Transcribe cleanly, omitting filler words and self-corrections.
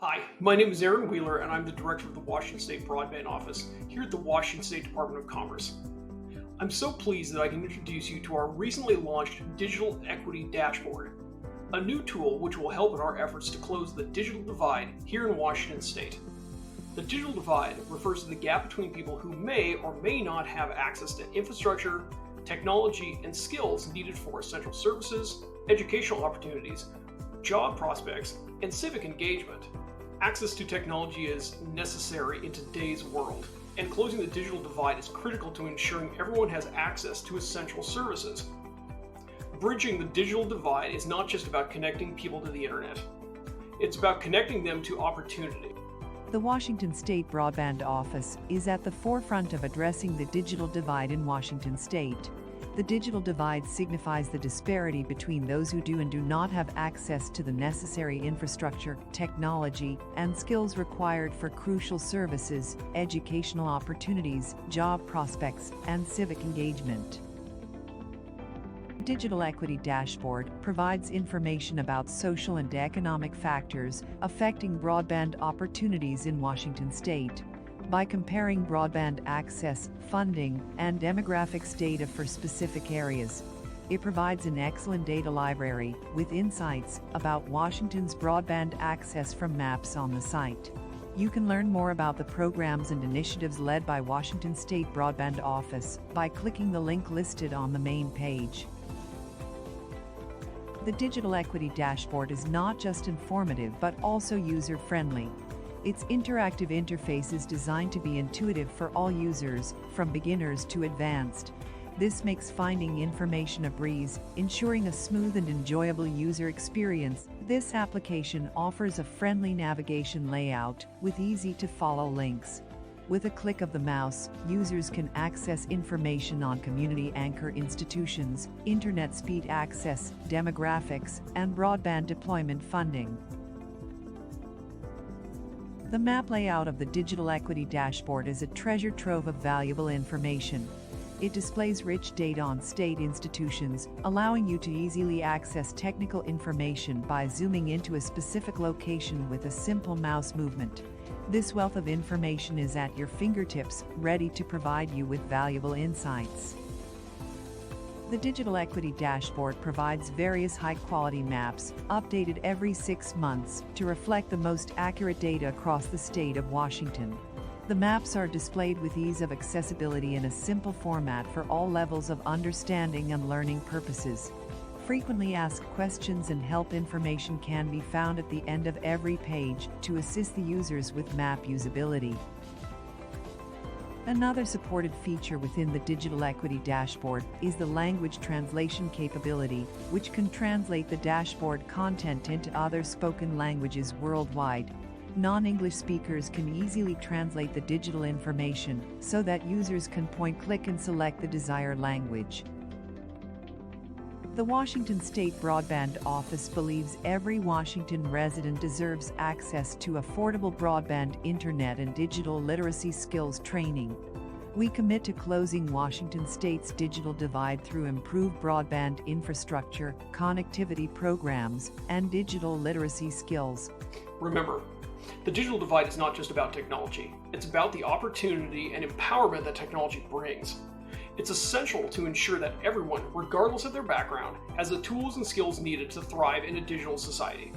Hi, my name is Aaron Wheeler, and I'm the director of the Washington State Broadband Office here at the Washington State Department of Commerce. I'm so pleased that I can introduce you to our recently launched Digital Equity Dashboard, a new tool which will help in our efforts to close the digital divide here in Washington State. The digital divide refers to the gap between people who may or may not have access to infrastructure, technology, and skills needed for essential services, educational opportunities, job prospects, and civic engagement. Access to technology is necessary in today's world, and closing the digital divide is critical to ensuring everyone has access to essential services. Bridging the digital divide is not just about connecting people to the internet. It's about connecting them to opportunity. The Washington State Broadband Office is at the forefront of addressing the digital divide in Washington State. The digital divide signifies the disparity between those who do and do not have access to the necessary infrastructure, technology, and skills required for crucial services, educational opportunities, job prospects, and civic engagement. The Digital Equity Dashboard provides information about social and economic factors affecting broadband opportunities in Washington State. By comparing broadband access, funding, and demographics data for specific areas, it provides an excellent data library with insights about Washington's broadband access from maps on the site. You can learn more about the programs and initiatives led by Washington State Broadband Office by clicking the link listed on the main page. The Digital Equity Dashboard is not just informative but also user-friendly. Its interactive interface is designed to be intuitive for all users, from beginners to advanced. This makes finding information a breeze, ensuring a smooth and enjoyable user experience. This application offers a friendly navigation layout with easy-to-follow links. With a click of the mouse, users can access information on community anchor institutions, internet speed access, demographics, and broadband deployment funding. The map layout of the Digital Equity Dashboard is a treasure trove of valuable information. It displays rich data on state institutions, allowing you to easily access technical information by zooming into a specific location with a simple mouse movement. This wealth of information is at your fingertips, ready to provide you with valuable insights. The Digital Equity Dashboard provides various high-quality maps, updated every 6 months, to reflect the most accurate data across the state of Washington. The maps are displayed with ease of accessibility in a simple format for all levels of understanding and learning purposes. Frequently asked questions and help information can be found at the end of every page to assist the users with map usability. Another supported feature within the Digital Equity Dashboard is the language translation capability, which can translate the dashboard content into other spoken languages worldwide. Non-English speakers can easily translate the digital information so that users can point-click and select the desired language. The Washington State Broadband Office believes every Washington resident deserves access to affordable broadband internet and digital literacy skills training. We commit to closing Washington State's digital divide through improved broadband infrastructure, connectivity programs, and digital literacy skills. Remember, the digital divide is not just about technology. It's about the opportunity and empowerment that technology brings. It's essential to ensure that everyone, regardless of their background, has the tools and skills needed to thrive in a digital society.